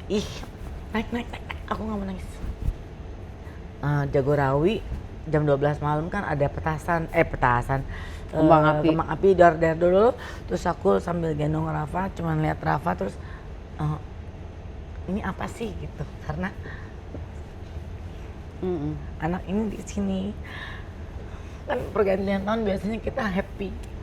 Ih, naik. Aku nggak mau nangis. Jagorawi jam 12 malam kan ada petasan. Kembang api dar dulu. Terus aku sambil gendong Rafa, cuman lihat Rafa terus ini apa sih gitu. Karena anak ini di sini. Kan pergantian tahun biasanya kita happy.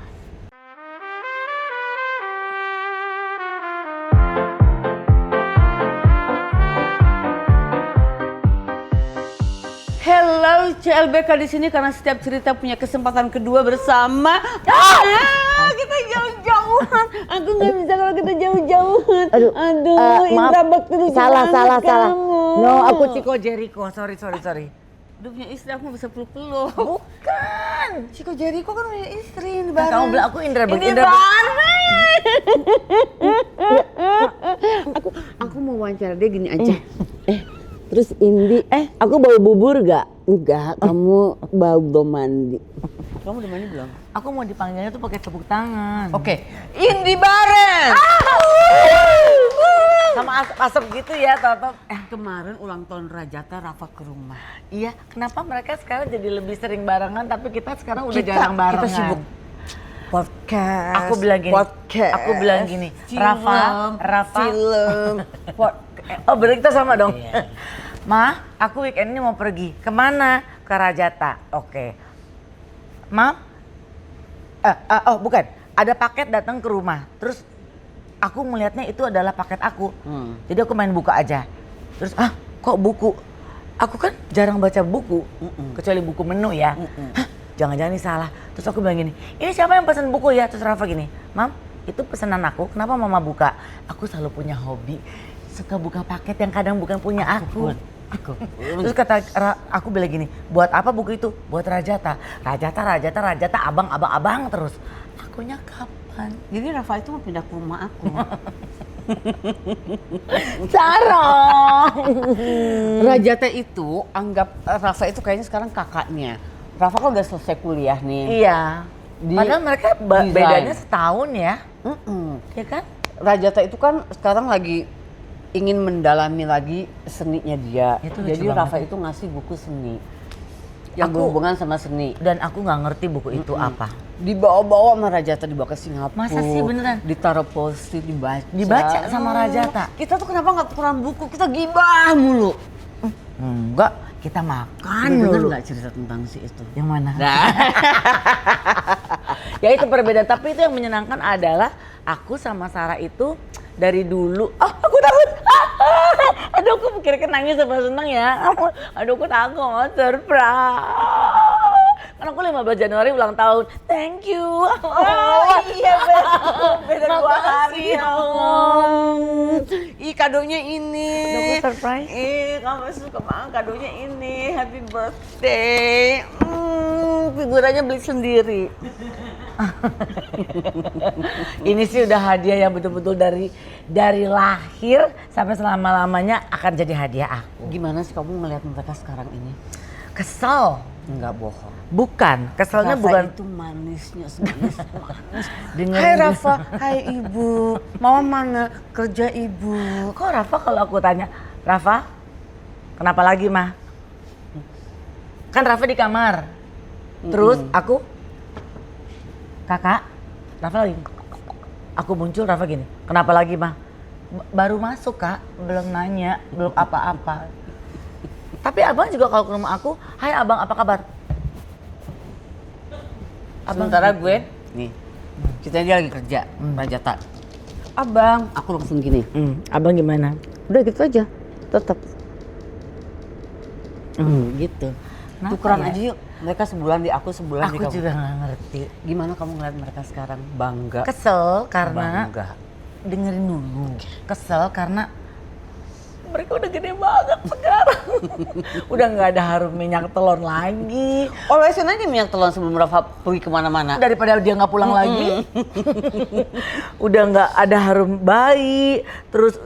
Hello CLBK di sini karena setiap cerita punya kesempatan kedua bersama. Kita jauh-jauhan. Aku nggak bisa kalau kita jauh-jauhan. Aduh, Indra Bakti lucu salah. kamu. No, aku Chico Jericho. Sorry. Udah punya istri, aku bisa peluk-peluk. Bukan. Chico Jericho kan punya istri ini Kamu bareng. bilang aku Indra Bakti. Aku mau wawancara dia gini aja. Terus Indi, aku bau bubur gak? Enggak, kamu bau belum mandi. Kamu udah mandi belum? Aku mau dipanggilnya tuh pakai tepuk tangan. Oke, Indi Bareng. Sama asap gitu ya, Toto. Kemarin ulang tahun Rajata Rafa ke rumah. Iya, kenapa mereka sekarang jadi lebih sering barengan tapi kita sekarang udah jarang barengan. Kita sibuk podcast. Aku bilang gini. Podcast. Aku bilang gini, Rafa. Film. Oh, berarti kita sama dong. Ma, aku weekend ini mau pergi. Kemana? Ke Rajata. Oke. Ma? Bukan. Ada paket datang ke rumah. Terus aku melihatnya itu adalah paket aku. Jadi aku main buka aja. Terus, kok buku? Aku kan jarang baca buku. Kecuali buku menu ya. Jangan-jangan ini salah. Terus aku bilang gini, ini siapa yang pesan buku ya? Terus Rafa gini, Mam, itu pesanan aku. Kenapa Mama buka? Aku selalu punya hobi. Suka buka paket yang kadang bukan punya aku. Terus aku bilang gini, buat apa buku itu? Buat Rajata, abang terus. Akunya kapan? Jadi Rafa itu mau pindah ke rumah aku. Sarong. Rajata itu anggap Rafa itu kayaknya sekarang kakaknya. Rafa kan udah selesai kuliah nih. Iya. Padahal mereka bedanya setahun ya. Ya kan? Rajata itu kan sekarang lagi ingin mendalami lagi seninya dia. Jadi Rafa itu ngasih buku seni yang berhubungan sama seni. Dan aku nggak ngerti buku itu apa. Dibawa-bawa sama Rajata, dibawa ke Singapura. Masa sih beneran? Ditaruh post-it, Dibaca sama Rajata. Kita tuh kenapa nggak tukeran buku? Kita gibah mulu. Enggak, kita makan Dengar dulu. nggak cerita tentang si itu? Yang mana? Nah. Ya itu perbedaan, tapi itu yang menyenangkan adalah aku sama Sarah itu dari dulu. Aku takut. Aduh, aku kira-kira nangis sama seneng ya. Aduh, aku takut. Surprise. Karena aku 15 Januari ulang tahun. Thank you. Iya, beda 2 hari ya Allah. Ih, kadonya ini. Aduh, aku surprise. Kamu suka banget kadonya ini. Happy birthday. Figurannya beli sendiri. Ini sih udah hadiah yang betul-betul dari lahir sampai selama-lamanya akan jadi hadiah aku. Gimana sih kamu ngelihat mereka sekarang ini? Kesel. Enggak bohong. Bukan, keselnya Rafa bukan itu manis. dengan Hai Rafa, hai ibu. Mama mana? Kerja ibu. Kok Rafa kalau aku tanya, Rafa, kenapa lagi mah? Kan Rafa di kamar. Terus aku, kakak, Rafa lagi. Aku muncul, Rafa gini, kenapa lagi mah? Baru masuk kak, belum nanya, belum apa-apa. Tapi abang juga kalau ke rumah aku, hai abang apa kabar? Sementara gue, nih, kita dia lagi kerja, Rajata. Abang, aku langsung gini. Abang gimana? Udah gitu aja, tetap. Gitu. Kenapa Tukeran ya? aja yuk. Mereka sebulan di aku, sebulan di Aku kamu. juga nggak ngerti. Gimana kamu ngeliat mereka sekarang? Bangga. Kesel karena Bangga. dengerin dulu. Kesel karena mereka udah gede banget sekarang. Udah nggak ada harum minyak telon lagi. Olesin aja minyak telon sebelum Rafa pergi kemana-mana. Daripada dia nggak pulang lagi. Udah nggak ada harum bayi. Terus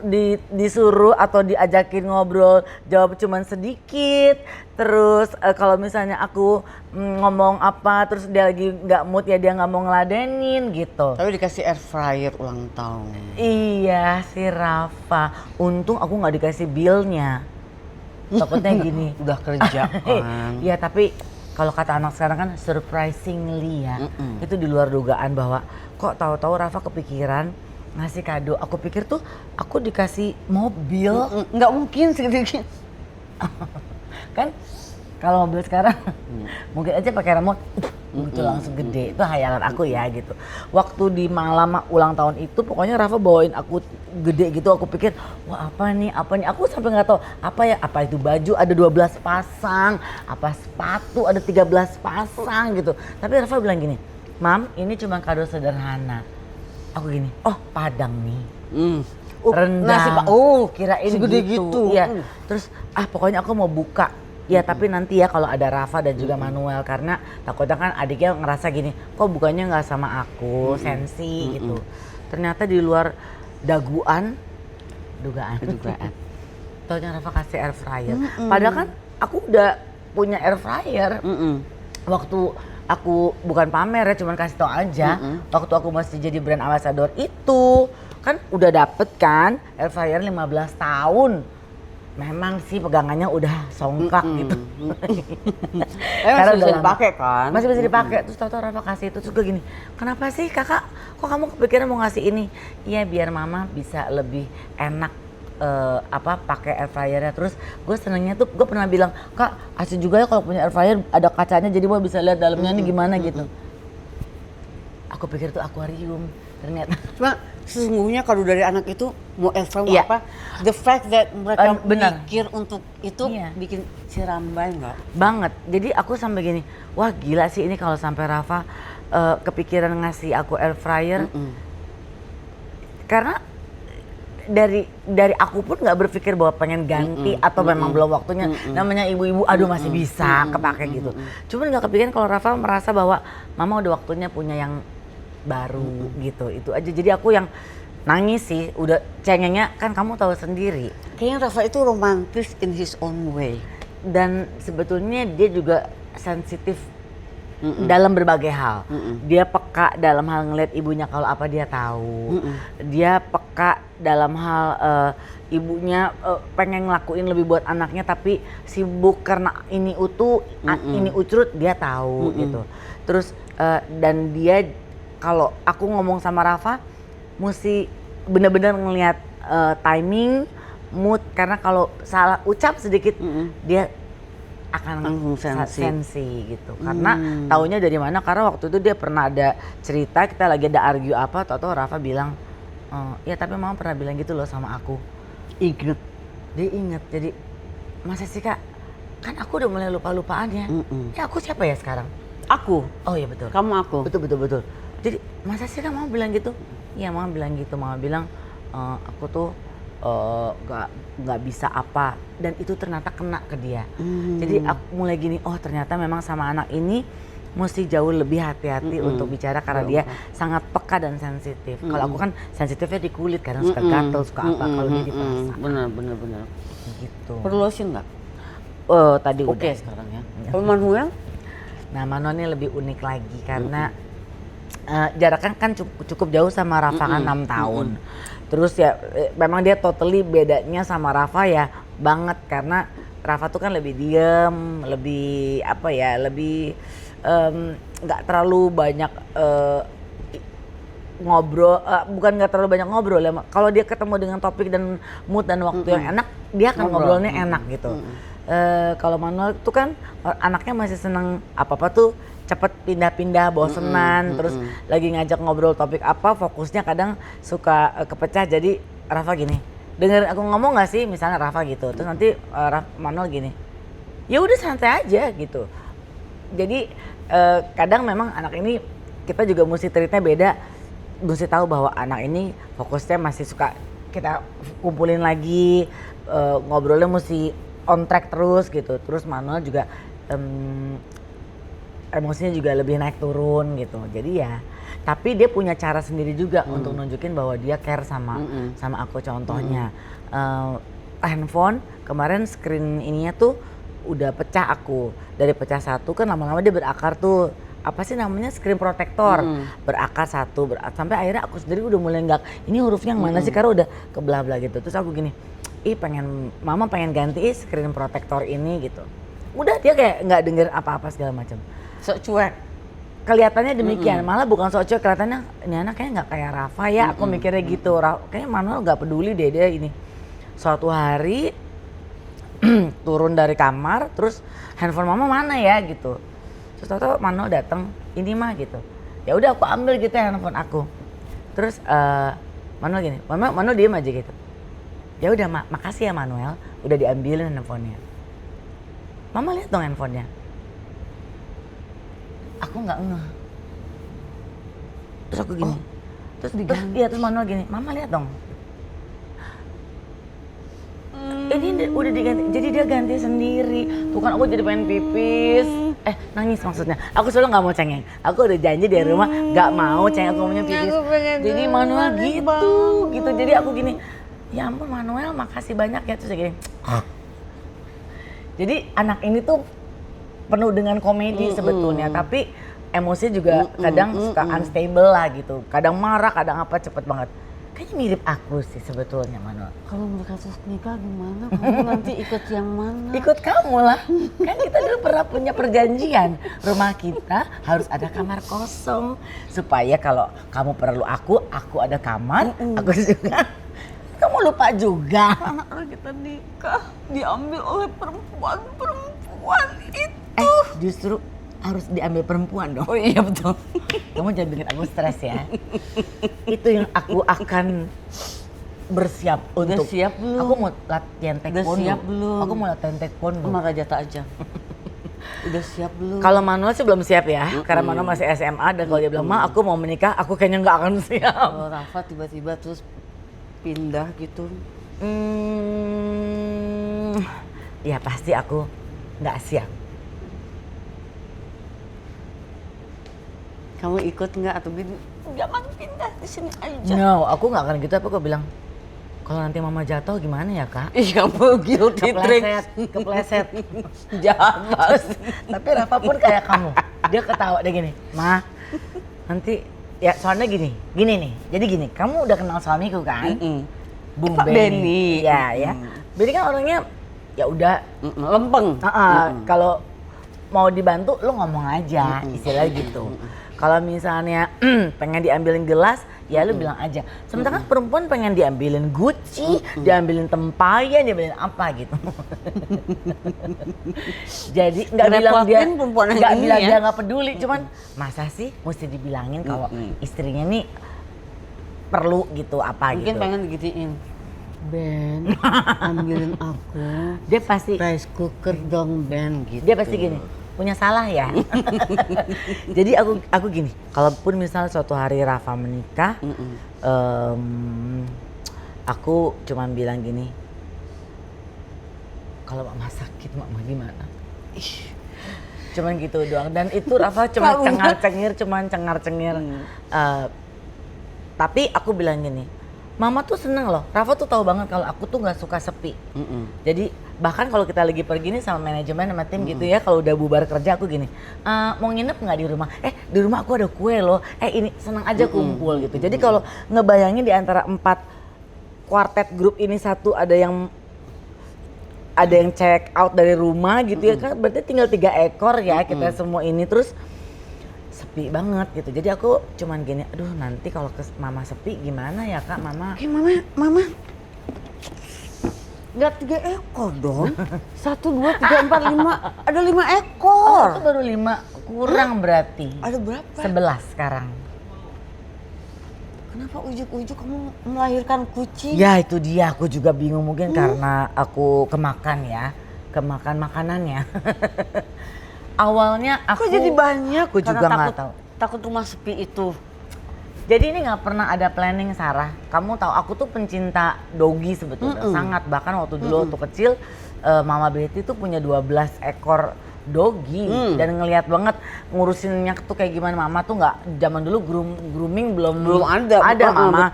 disuruh atau diajakin ngobrol, jawab cuman sedikit. Terus kalau misalnya aku ngomong apa terus dia lagi nggak mood ya dia nggak mau ngeladenin gitu. Tapi dikasih air fryer ulang tahun. Iya si Rafa, untung aku nggak dikasih billnya. Takutnya gini. Udah kerja kan. Iya tapi kalau kata anak sekarang kan surprisingly ya, itu di luar dugaan bahwa kok tahu-tahu Rafa kepikiran ngasih kado. Aku pikir tuh aku dikasih mobil. Nggak mungkin sedikit. Kan kalau mobil sekarang mungkin aja pakai remote gitu langsung gede. Itu hayalan aku ya gitu. Waktu di malam ulang tahun itu pokoknya Rafa bawain aku gede gitu. Aku pikir wah apa nih aku sampai nggak tahu apa ya, apa itu baju ada 12 pasang, apa sepatu ada 13 pasang gitu. Tapi Rafa bilang gini, Mam ini cuma kado sederhana. Aku gini, oh Padang nih. Rendang. Kirain segede gitu. Iya. Terus pokoknya aku mau buka. Ya tapi nanti ya kalau ada Rafa dan juga Manuel karena takutnya kan adiknya ngerasa gini, kok bukannya nggak sama aku, sensi gitu. Ternyata di luar dugaan. Taunya Rafa kasih air fryer. Padahal kan aku udah punya air fryer. Waktu aku bukan pamer ya, cuman kasih tau aja. Waktu aku masih jadi brand ambassador itu kan udah dapet kan air fryer 15 tahun. Memang sih pegangannya udah songkak gitu. Masih bisa dipakai kan? Masih bisa dipakai. Terus tahu-tahu Rafa kasih itu juga gini. Kenapa sih kakak? Kok kamu kepikiran mau ngasih ini? Iya biar mama bisa lebih enak pakai air fryernya. Terus gue senengnya tuh gue pernah bilang kak asik juga ya kalau punya air fryer ada kacanya jadi mau bisa lihat dalamnya ini gimana gitu. Aku pikir itu akuarium ternyata. Cuma sesungguhnya kalau dari anak itu mau air fryer apa, the fact that mereka mikir untuk itu bikin cirambai nggak? Banget. Jadi aku sampai gini, wah gila sih ini kalau sampai Rafa kepikiran ngasih aku air fryer. Karena dari aku pun nggak berpikir bahwa pengen ganti atau memang belum waktunya. Namanya ibu-ibu, aduh masih bisa kepake gitu. Cuman nggak kepikiran kalau Rafa merasa bahwa mama udah waktunya punya yang baru gitu. Itu aja. Jadi aku yang nangis sih, udah cengengnya kan kamu tahu sendiri. Kayaknya Rafa itu romantis in his own way. Dan sebetulnya dia juga sensitif dalam berbagai hal. Dia peka dalam hal ngeliat ibunya kalau apa dia tahu. Dia peka dalam hal ibunya pengen ngelakuin lebih buat anaknya tapi sibuk karena ini ini ucrut dia tahu gitu. Terus dan dia kalau aku ngomong sama Rafa mesti benar-benar ngelihat timing, mood karena kalau salah ucap sedikit dia akan sensi gitu. Karena taunya dari mana? Karena waktu itu dia pernah ada cerita kita lagi ada argue apa, atau Rafa bilang, ya tapi mama pernah bilang gitu loh sama aku. Ingat. Dia inget. Jadi masa sih kak? Kan aku udah mulai lupa-lupaan ya. Ya aku siapa ya sekarang? Aku. Oh iya betul. Kamu aku. Betul. Jadi masa sih kak mama bilang gitu? Iya mama bilang gitu. Mama bilang aku tuh nggak bisa apa, dan itu ternyata kena ke dia. Jadi aku mulai gini, oh ternyata memang sama anak ini mesti jauh lebih hati-hati untuk bicara karena dia sangat peka dan sensitif. Kalau aku kan sensitifnya di kulit, kadang suka gatel, suka apa, kalau dia di perasaan. Bener. Gitu. Perlu lotion nggak? Tadi udah. Oke sekarang ya. Kalau Manuel? Nah Manuel ini lebih unik lagi karena jaraknya kan cukup jauh sama Rafa kan 6 tahun. Terus ya memang dia totally bedanya sama Rafa ya banget karena Rafa tuh kan lebih diem, lebih apa ya, lebih nggak terlalu banyak ngobrol, bukan nggak terlalu banyak ngobrol ya. Kalau dia ketemu dengan topik dan mood dan waktu yang enak, dia akan ngobrolnya enak gitu. Kalau Manuel tuh kan anaknya masih seneng apa-apa tuh cepet pindah-pindah, bosenan, terus lagi ngajak ngobrol topik apa, fokusnya kadang suka kepecah. Jadi Rafa gini, dengerin aku ngomong nggak sih, misalnya Rafa gitu, terus nanti Manuel gini, ya udah santai aja gitu. Jadi kadang memang anak ini kita juga mesti treatnya beda, mesti tahu bahwa anak ini fokusnya masih suka kita kumpulin lagi, ngobrolnya mesti on track terus gitu. Terus Manuel juga emosinya juga lebih naik turun gitu. Jadi ya, tapi dia punya cara sendiri juga untuk nunjukin bahwa dia care sama aku. Contohnya handphone kemarin screen ininya tuh udah pecah aku. Dari pecah satu kan lama-lama dia berakar tuh. Apa sih namanya, screen protector, berakar satu, sampai akhirnya aku sendiri udah mulai nggak, ini hurufnya yang mana sih, karena udah kebelah-belah gitu. Terus aku gini, mama pengen ganti screen protector ini gitu. Udah dia kayak nggak dengerin apa-apa segala macam. Sok cuek. Kelihatannya demikian, malah bukan sok cuek, kelihatannya ini anak kayaknya nggak kayak Rafa ya, aku mikirnya gitu. Kayaknya Manuel nggak peduli deh dia ini. Suatu hari turun dari kamar, terus handphone mama mana ya gitu. Terus tau Manuel datang, ini mah gitu. Ya udah aku ambil gitu handphone aku. Terus Manuel gini, Manuel diem aja gitu. Ya udah makasih ya Manuel, udah diambilin handphonenya. Mama lihat dong handphonenya. Aku nggak ngeh. Terus aku gini, terus Manuel gini, Mama lihat dong. Ini udah diganti, jadi dia ganti sendiri. Tuh kan aku jadi pengen pipis. Nangis maksudnya. Aku selalu nggak mau cengeng. Aku udah janji di rumah nggak mau cengeng, aku maunya pipis. Jadi Manuel gitu. Jadi aku gini, ya ampun Manuel makasih banyak ya. Terus gini. Jadi anak ini tuh penuh dengan komedi sebetulnya, tapi emosinya juga kadang suka unstable lah gitu. Kadang marah, kadang apa, cepet banget. Kayaknya mirip aku sih sebetulnya Manuel. Kalau mereka terus nikah gimana? Kamu nanti ikut yang mana? Ikut kamu lah. Kan kita dulu pernah punya perjanjian. Rumah kita harus ada kamar kosong. Supaya kalau kamu perlu aku ada kamar. Aku juga. Kamu lupa juga. Anak kita nikah diambil oleh perempuan itu. Justru harus diambil perempuan dong. Oh iya betul. Kamu jangan bikin aku stres ya. Itu yang aku akan bersiap untuk. Udah siap belum? Aku mau latihan taekwondo. Udah siap belum? Aku mau latihan taekwondo. Sama Raja Tak aja. Udah siap belum? Kalau Manuel sih belum siap ya, karena Manuel masih SMA dan kalau dia bilang, Ma aku mau menikah, aku kayaknya nggak akan siap. Kalau Rafa tiba-tiba terus pindah gitu. Ya pasti aku nggak siap. Kamu ikut nggak atau gini? Jangan pindah di sini aja. No, aku nggak akan gitu. Aku bilang, kalau nanti mama jatuh gimana ya kak? Ih kamu guilty trip. Kepleset. Jahat banget. Tapi Rafa pun kayak kamu, dia ketawa dia gini, Ma, nanti ya soalnya gini nih. Jadi gini, kamu udah kenal suamiku kan? Bung Pak Benny. Ya. Benny kan orangnya ya udah lempeng. Kalau mau dibantu lu ngomong aja, istilah gitu. Kalau misalnya pengen diambilin gelas, ya lu bilang aja. Sementara kan perempuan pengen diambilin Gucci, diambilin tempayan, diambilin apa gitu. Jadi nggak bilang dia nggak peduli, cuman masa sih mesti dibilangin kalau istrinya nih perlu gitu apa Mungkin gitu. Mungkin pengen digituin. Ben, ambilin aku. Dia pasti rice cooker dong Ben gitu. Dia pasti gini, punya salah ya. Jadi aku gini, kalaupun misal suatu hari Rafa menikah, aku cuman bilang gini, kalau mama sakit mama gimana? Cuman gitu doang. Dan itu Rafa cuma cengar-cengir. Tapi aku bilang gini, Mama tuh seneng loh, Rafa tuh tahu banget kalau aku tuh nggak suka sepi. Jadi bahkan kalau kita lagi pergi nih sama manajemen sama tim gitu ya, kalau udah bubar kerja aku gini, mau nginep nggak di rumah? Di rumah aku ada kue loh. Ini senang aja kumpul gitu. Jadi kalau ngebayangin di antara 4 kuartet grup ini satu ada yang check out dari rumah gitu ya kan, berarti tinggal 3 ekor ya kita semua ini, terus sepi banget gitu. Jadi aku cuman gini, aduh nanti kalau mama sepi gimana ya kak mama? Mama nggak 3 ekor dong. 1, 2, 3, 4, 5. Ada 5 ekor. Itu baru 5 kurang berarti. Ada berapa? 11 sekarang. Kenapa ujuk-ujuk kamu melahirkan kucing? Ya itu dia, aku juga bingung, mungkin karena aku kemakan makanannya. Awalnya aku jadi banyak. Aku juga nggak tahu. Takut rumah sepi itu. Jadi ini nggak pernah ada planning Sarah. Kamu tahu aku tuh pencinta dogi sebetulnya, sangat. Bahkan waktu dulu waktu kecil Mama Betty tuh punya 12 ekor Dogi dan ngelihat banget ngurusinnya tuh kayak gimana. Mama tuh nggak, zaman dulu grooming belum ada mama.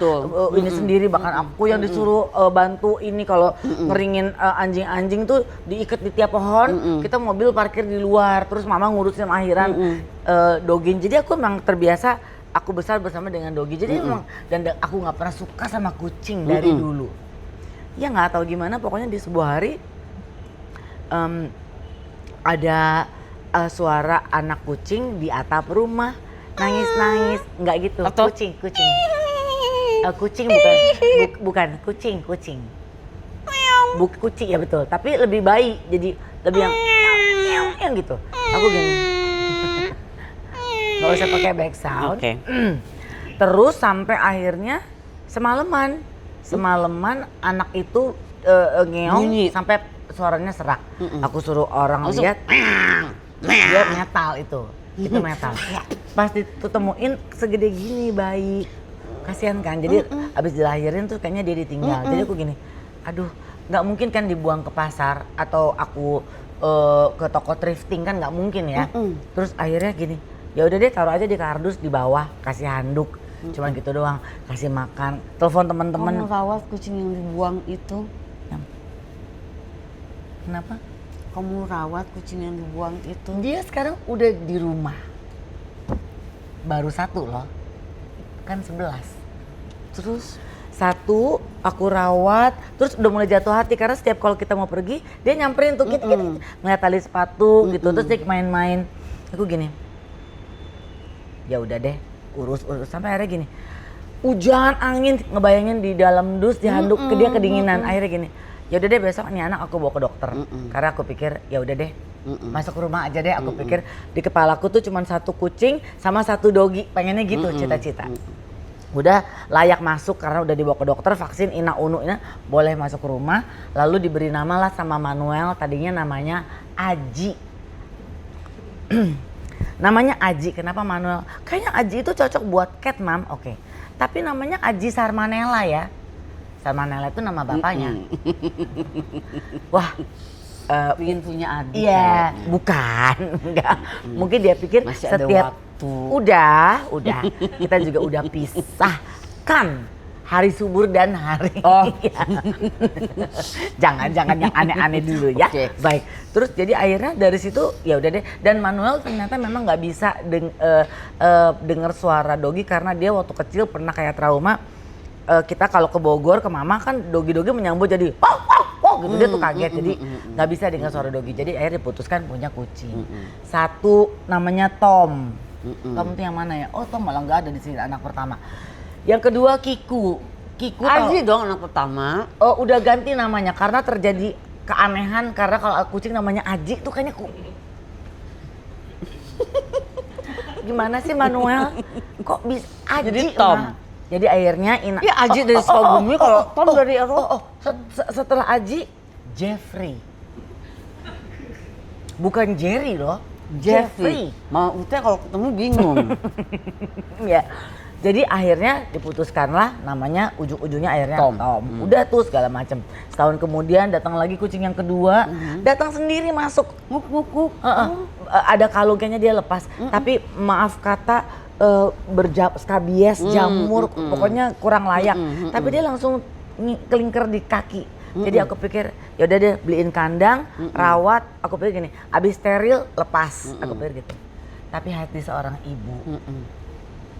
Ini sendiri, bahkan aku yang disuruh bantu ini kalau ngeringin anjing-anjing tuh diikat di tiap pohon, kita mobil parkir di luar, terus mama ngurusin akhiran dogin. Jadi aku memang terbiasa, aku besar bersama dengan dogi. Jadi memang, dan aku nggak pernah suka sama kucing dari dulu. Ya nggak tahu gimana, pokoknya di sebuah hari ada suara anak kucing di atap rumah nangis-nangis, nggak gitu. Atau? Kucing kucing bukan kucing kucing ya betul, tapi lebih baik, jadi lebih yang gitu. Aku gini, nggak usah pakai back sound. Terus sampai akhirnya semalaman anak itu ngeong sampai suaranya serak. Aku suruh orang lihat, dia metal itu metal. Pas ditemuin segede gini bayi, kasihan kan. Jadi abis dilahirin tuh kayaknya dia ditinggal. Jadi aku gini, aduh nggak mungkin kan dibuang ke pasar atau aku ke toko thrifting, kan nggak mungkin ya. Terus akhirnya gini, ya udah deh taruh aja di kardus di bawah, kasih handuk, cuman gitu doang, kasih makan, telepon teman-teman. Kamu rawat kucing yang dibuang itu? Kenapa? Kamu rawat kucing yang dibuang itu? Dia sekarang udah di rumah. Baru 1 loh. Kan 11. Terus 1 aku rawat, terus udah mulai jatuh hati karena setiap kalau kita mau pergi, dia nyamperin tuh kita ngeliat tali sepatu gitu, terus dia main-main. Aku gini, ya udah deh, urus sampai akhirnya gini. Hujan, angin, ngebayangin di dalam dus, di handuk, dia kedinginan. Akhirnya gini, ya udah deh besok nih anak aku bawa ke dokter. Karena aku pikir ya udah deh masuk ke rumah aja deh. Aku pikir di kepalaku tuh cuma 1 kucing sama 1 dogi, pengennya gitu cita-cita. Udah layak masuk karena udah dibawa ke dokter, vaksin ina ununya, boleh masuk ke rumah. Lalu diberi nama lah sama Manuel, tadinya namanya Aji. Namanya Aji, kenapa Manuel? Kayaknya Aji itu cocok buat cat, Mam. Oke. Tapi namanya Aji Sarmanella ya. Salmanella itu nama bapaknya. Wah, ingin punya adik. Iya, bukan, enggak. Mungkin dia pikir masih setiap ada waktu. Udah. Kita juga udah pisahkan hari subur dan hari. Jangan yang aneh-aneh dulu ya. Baik. Terus jadi akhirnya dari situ ya udah deh. Dan Manuel ternyata memang nggak bisa dengar suara dogi karena dia waktu kecil pernah kayak trauma. Kita kalau ke Bogor ke mama kan dogi-dogi menyambut jadi gitu, dia tuh kaget, jadi nggak bisa dengar suara dogi. Jadi akhirnya diputuskan punya kucing. 1 namanya Tom. Tom tuh yang mana ya? Oh, Tom malah nggak ada di sini, anak pertama. Yang kedua Kiku Aji dong anak pertama. Oh, udah ganti namanya karena terjadi keanehan, karena kalau kucing namanya Aji tuh kayaknya gimana sih Manuel? Kok bisa Aji? Jadi Tom. Jadi akhirnya ya Aji dari Sukabumi, kalau Tom dari Eropa. Setelah Aji, Jeffrey. Bukan Jerry loh, Jeffrey. Mau Ute kalau ketemu bingung. Ya. Jadi akhirnya diputuskanlah namanya, ujung-ujungnya akhirnya Tom. Udah tuh segala macam. Setahun kemudian datang lagi kucing yang kedua, datang sendiri masuk. Nguk. Ada kalungnya dia lepas. Tapi maaf kata skabies, jamur, pokoknya kurang layak. Tapi dia langsung kelingker di kaki. Jadi aku pikir ya udah deh beliin kandang, rawat. Aku pikir gini, abis steril lepas. Aku pikir gitu. Tapi hati seorang ibu,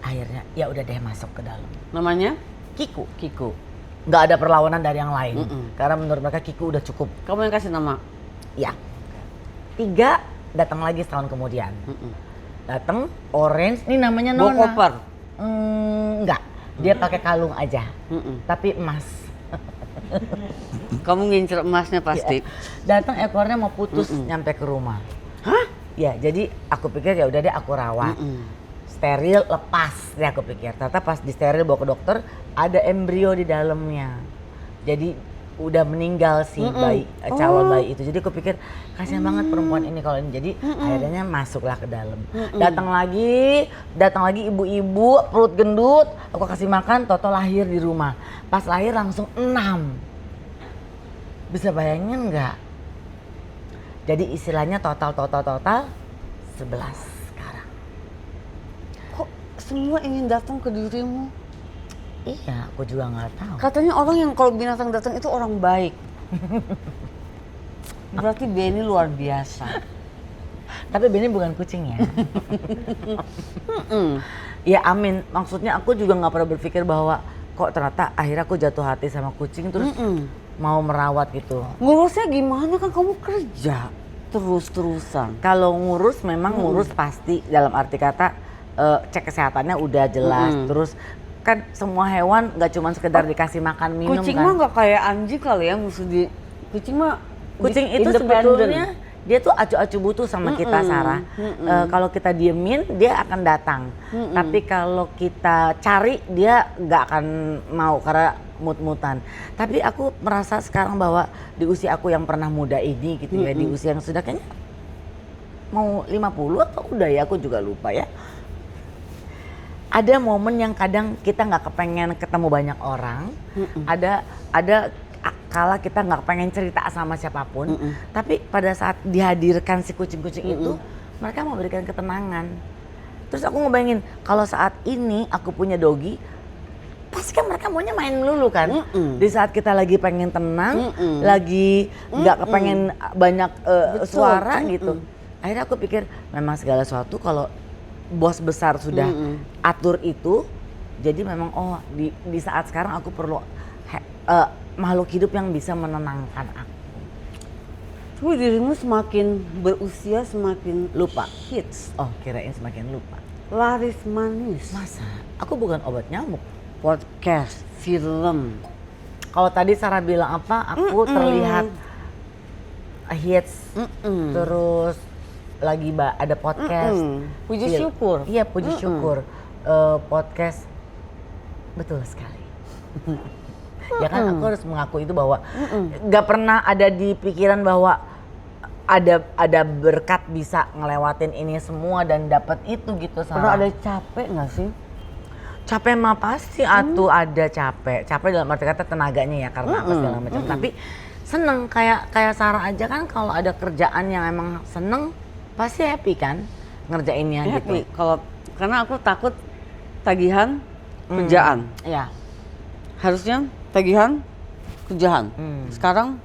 akhirnya ya udah deh masuk ke dalam. Namanya? Kiku. Nggak ada perlawanan dari yang lain. Karena menurut mereka Kiku udah cukup. Kamu yang kasih nama? Ya. 3 datang lagi setahun kemudian. Datang orange, ini namanya Nona. Bawa koper? Enggak, dia pakai kalung aja, tapi emas. Kamu ngincer emasnya pasti. Ya. Datang ekornya mau putus nyampe ke rumah. Hah? Ya, jadi aku pikir ya udah deh aku rawat. Steril lepas deh aku pikir. Ternyata pas di steril bawa ke dokter ada embrio di dalamnya. Jadi udah meninggal si bayi, calon bayi itu. Jadi aku pikir kasihan banget perempuan ini kalau ini. Jadi akhirnya masuklah ke dalam. Datang lagi ibu-ibu perut gendut, aku kasih makan, Toto lahir di rumah. Pas lahir langsung 6. Bisa bayangin nggak? Jadi istilahnya total 11 sekarang. Kok semua ingin datang ke dirimu? Iya, aku juga nggak tahu. Katanya orang yang kalau binatang datang itu orang baik. Berarti Benny luar biasa. Tapi Benny bukan kucing ya. Ya amin, maksudnya aku juga nggak pernah berpikir bahwa kok ternyata akhirnya aku jatuh hati sama kucing terus mau merawat gitu. Ngurusnya gimana kan kamu kerja terus-terusan. Kalau ngurus memang ngurus pasti dalam arti kata cek kesehatannya udah jelas. Terus kan semua hewan nggak cuma sekedar dikasih makan minum Kucing kan. mah nggak kayak anjing kali ya, kucing mah Kucing itu sebetulnya dia tuh acu-acu butuh sama kita Sarah. Kalau kita diemin dia akan datang. Tapi kalau kita cari dia nggak akan mau karena mut-mutan. Tapi aku merasa sekarang bahwa di usia aku yang pernah muda ini gitu ya, di usia yang sudah kayaknya mau 50 atau udah ya, aku juga lupa ya. Ada momen yang kadang kita nggak kepengen ketemu banyak orang. Ada kala kita nggak pengen cerita sama siapapun, tapi pada saat dihadirkan si kucing-kucing itu, mereka memberikan ketenangan. Terus aku ngebayangin kalau saat ini aku punya doggy, pasti kan mereka maunya main melulu kan. Di saat kita lagi pengen tenang, lagi nggak kepengen banyak suara gitu. Akhirnya aku pikir memang segala sesuatu kalau bos besar sudah atur itu, jadi memang di saat sekarang aku perlu makhluk hidup yang bisa menenangkan aku. Tapi dirimu semakin berusia semakin Lupa. hits. Oh, kirain semakin lupa. Laris manis. Masa? Aku bukan obat nyamuk. Podcast, film. Kalau tadi Sarah bilang apa, aku terlihat hits, terus lagi ada podcast. Puji syukur. Iya, puji syukur. Podcast, betul sekali. Ya kan aku harus mengaku itu bahwa gak pernah ada di pikiran bahwa ada berkat bisa ngelewatin ini semua dan dapat itu gitu. Pernah ada capek nggak sih? Capek mah pasti ada capek. Capek dalam arti kata tenaganya ya karena apa segala macam. Tapi seneng kayak Sarah aja kan kalau ada kerjaan yang emang seneng pasti happy kan ngerjainnya Happy. gitu. Karena aku takut tagihan kerjaan. Iya. Harusnya tagihan kerjaan. Sekarang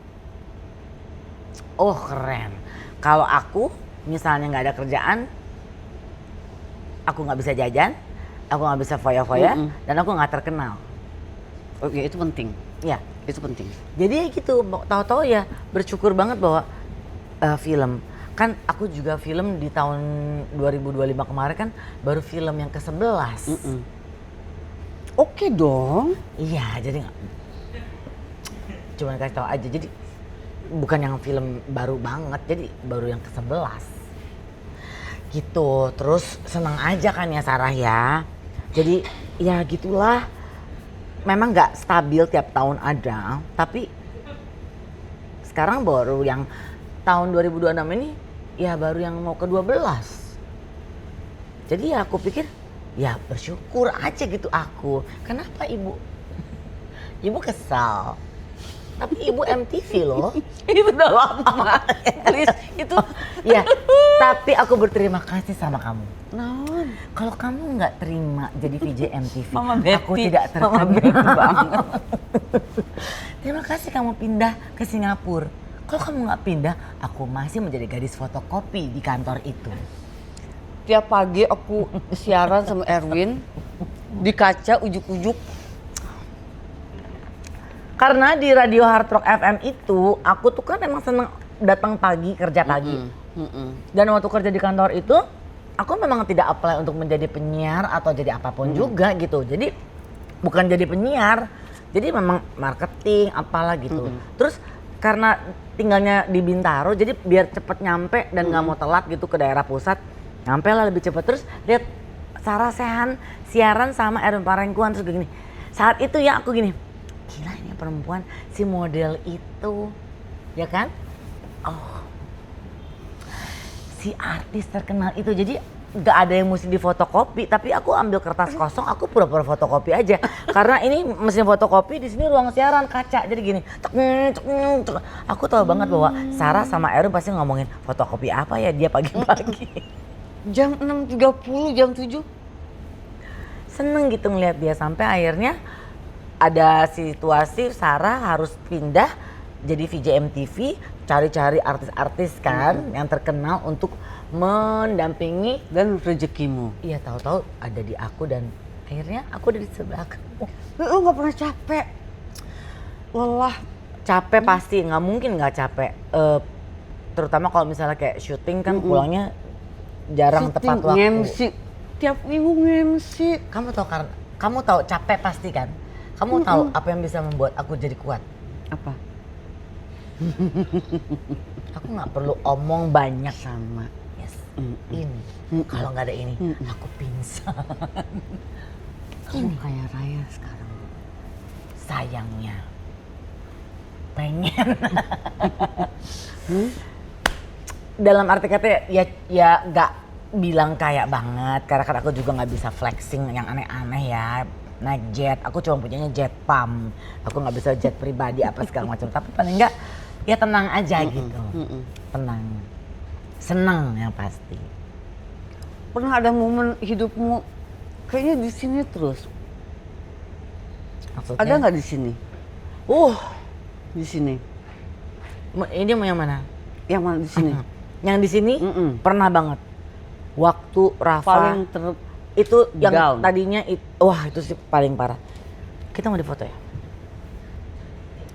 Keren. Kalau aku misalnya nggak ada kerjaan, aku nggak bisa jajan, aku nggak bisa foya-foya, dan aku nggak terkenal. oke, itu penting. Ya, Itu penting. jadi gitu. Tahu-tahu ya bersyukur banget bahwa film. Kan aku juga film di tahun 2025 kemarin kan baru film yang ke-11. Oke dong. Iya, jadi cuman kasih tahu aja. Jadi bukan yang film baru banget, jadi baru yang ke-11. Gitu. Terus senang aja kan ya Sarah ya. Jadi ya gitulah. Memang nggak stabil tiap tahun ada, tapi sekarang baru yang tahun 2026 ini ya baru yang mau ke-12. Jadi ya aku pikir ya bersyukur aja gitu aku. Kenapa ibu? Ibu kesal. Tapi ibu MTV loh. Itu udah lama. Please, itu. Ya, tapi aku berterima kasih sama kamu. Non. Kalau kamu nggak terima jadi VJ MTV, Mama Betty. aku tidak Mama terima. Betty banget. Terima kasih kamu pindah ke Singapura. Kalau kamu nggak pindah, aku masih menjadi gadis fotokopi di kantor itu. Tiap pagi aku siaran sama Erwin di kaca ujuk-ujuk. Karena di radio Hard Rock FM itu, aku tuh kan emang seneng datang pagi, kerja pagi. Dan waktu kerja di kantor itu, aku memang tidak apply untuk menjadi penyiar atau jadi apapun juga gitu. Jadi bukan jadi penyiar, jadi memang marketing apalah gitu. Terus karena tinggalnya di Bintaro, jadi biar cepet nyampe dan nggak mau telat gitu ke daerah pusat, nyampe lah lebih cepet. Terus lihat Sarah Sehan siaran sama Erwin Parengkuan terus begini. Saat itu ya aku gini, gila ini perempuan si model itu, ya kan? Oh, si artis terkenal itu. Jadi nggak ada yang mesti difotokopi, tapi aku ambil kertas kosong, aku pura-pura fotokopi aja. Karena ini mesin fotokopi, di sini ruang siaran kaca, jadi gini. Aku tahu banget bahwa Sarah sama Erwin pasti ngomongin fotokopi apa ya dia pagi-pagi. Jam 6.30, jam 7. Seneng gitu ngeliat dia sampai akhirnya ada situasi Sarah harus pindah jadi VJ MTV, cari-cari artis-artis kan yang terkenal untuk mendampingi. Dan rezekimu. Iya, tahu-tahu ada di aku dan akhirnya aku ada di sebelah kamu. Lu gak pernah capek? Lelah? Capek pasti, nggak mungkin nggak capek. Terutama kalau misalnya kayak syuting kan pulangnya jarang tepat waktu. MC. Tiap minggu MC. Kamu tahu capek pasti kan? Kamu tahu apa yang bisa membuat aku jadi kuat? Apa? Aku nggak perlu omong banyak. Sama. Yes. Ini. Kalau nggak ada ini, aku pingsan. Kamu kaya raya sekarang. Sayangnya. Pengen. Dalam arti kata ya nggak bilang kaya banget. Karena kan aku juga nggak bisa flexing yang aneh-aneh ya. Naik jet, aku cuma punyanya jet pump. Aku nggak bisa jet pribadi apa segala macam. Tapi paling nggak ya tenang aja gitu. Tenang. Senang yang pasti. Pernah ada momen hidupmu kayaknya di sini terus? Maksudnya? Ada nggak di sini? Di sini. Ini mau yang mana? Yang mana di sini? Yang di sini pernah banget. Waktu Rafa Paling itu yang down. tadinya wah itu sih paling parah. Kita mau difoto ya?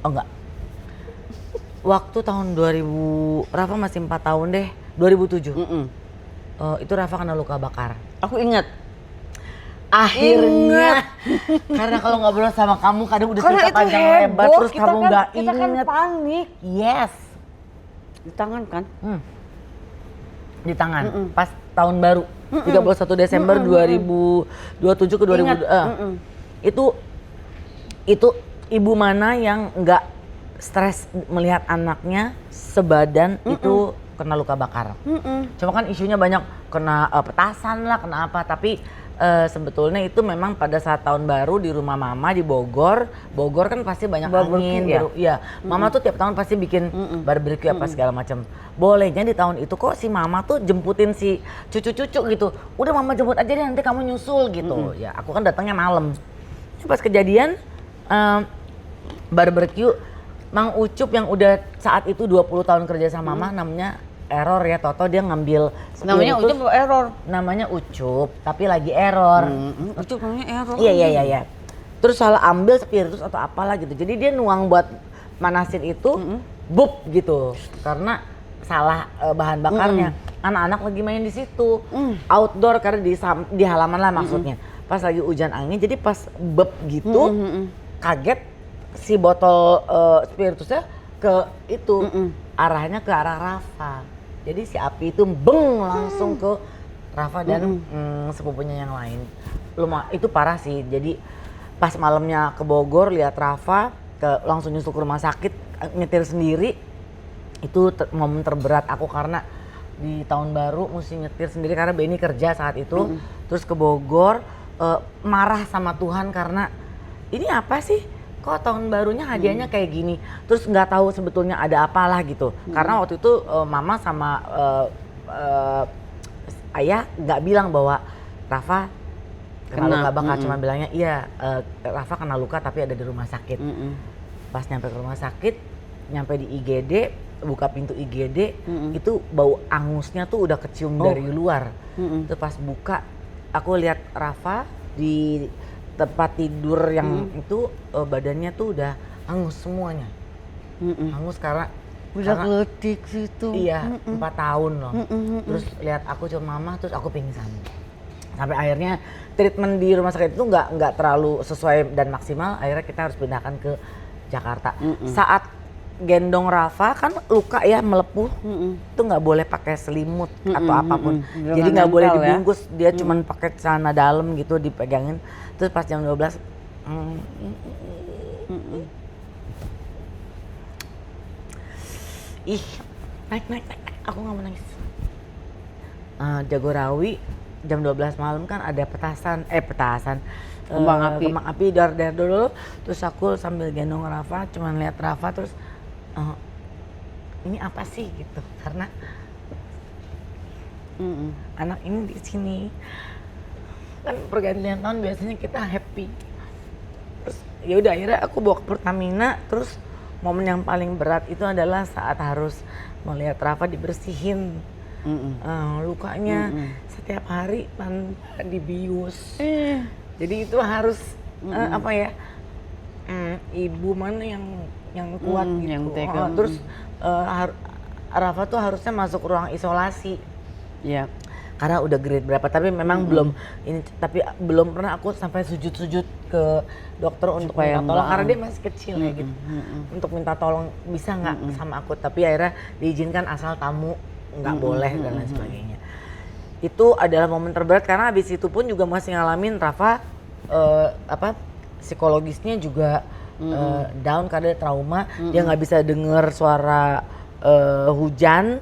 Oh enggak. Waktu tahun 2000, Rafa masih 4 tahun deh, 2007. Itu Rafa kena luka bakar. Aku ingat. Akhirnya, karena kalau ngobrol sama kamu kadang udah cerita panjang lebar terus kamu nggak inget. Kita kan panik. Yes. Di tangan kan? Di tangan, pas tahun baru. 31 Desember 2027 ke 2000. Itu ibu mana yang nggak stres melihat anaknya sebadan itu kena luka bakar. Cuma kan isunya banyak kena petasan lah, kena apa. Tapi sebetulnya itu memang pada saat tahun baru di rumah mama di Bogor. Bogor kan pasti banyak angin. Iya, mama tuh tiap tahun pasti bikin barbecue apa segala macam. Bolehnya di tahun itu kok si mama tuh jemputin si cucu-cucu gitu. Udah mama jemput aja deh nanti kamu nyusul gitu. Ya aku kan datangnya malam. Pas kejadian barbecue, Mang Ucup yang udah saat itu 20 tahun kerja sama mama namanya error ya, Toto dia ngambil namanya Ucup apa error? Namanya Ucup, tapi lagi error. Ucup namanya error. Iya. Terus salah ambil spiritus atau apalah gitu. Jadi dia nuang buat manasin itu, bup gitu. Karena salah bahan bakarnya. Anak-anak lagi main di situ. Outdoor karena di halaman lah maksudnya. Pas lagi hujan angin, jadi pas bup gitu, kaget si botol spiritusnya ke itu. Arahnya ke arah Rafa. Jadi si api itu beng langsung ke Rafa dan sepupunya yang lain. Itu parah sih. Jadi pas malamnya ke Bogor lihat Rafa langsung nyusul ke rumah sakit nyetir sendiri. Itu momen terberat aku karena di tahun baru mesti nyetir sendiri karena Benny kerja saat itu. Terus ke Bogor marah sama Tuhan karena ini apa sih? Kok tahun barunya hadiahnya kayak gini, terus nggak tahu sebetulnya ada apalah gitu. Karena waktu itu mama sama ayah nggak bilang bahwa Rafa kena luka bakar, cuma bilangnya iya Rafa kena luka tapi ada di rumah sakit. Pas nyampe ke rumah sakit, nyampe di IGD, buka pintu IGD, itu bau angusnya tuh udah kecium dari luar. Itu pas buka, aku lihat Rafa di tempat tidur yang itu badannya tuh udah hangus semuanya. Hangus karena udah keletik situ. Iya, 4 tahun loh. Terus lihat aku cuma mama, terus aku pingsan. Sampai akhirnya treatment di rumah sakit itu nggak terlalu sesuai dan maksimal. Akhirnya kita harus pindahkan ke Jakarta. Saat gendong Rafa kan luka ya melepuh, itu nggak boleh pakai selimut atau apapun. Jadi nggak boleh dibungkus, dia cuman pakai celana dalam gitu dipegangin. Terus pas jam 12 naik, aku nggak mau nangis. Jagorawi jam 12 malam kan ada petasan, Kembang api. dar dulu. Terus aku sambil gendong Rafa, cuman lihat Rafa terus ini apa sih gitu, karena anak ini di sini kan pergantian tahun biasanya kita happy. Terus ya udah akhirnya aku bawa ke Pertamina. Terus momen yang paling berat itu adalah saat harus melihat Rafa dibersihin lukanya setiap hari tanpa dibius. Jadi itu harus apa ya, ibu mana yang kuat gitu. Yang tega. Terus Rafa tuh harusnya masuk ruang isolasi. Iya. Karena udah grade berapa, tapi memang belum pernah aku sampai sujud-sujud ke dokter untuk Supaya minta tolong, enggak. karena dia masih kecil ya gitu. Untuk minta tolong bisa nggak sama aku, tapi akhirnya diizinkan asal tamu nggak boleh dan lain sebagainya. Itu adalah momen terberat karena habis itu pun juga masih ngalamin Rafa psikologisnya juga down karena trauma. Dia nggak bisa denger suara hujan.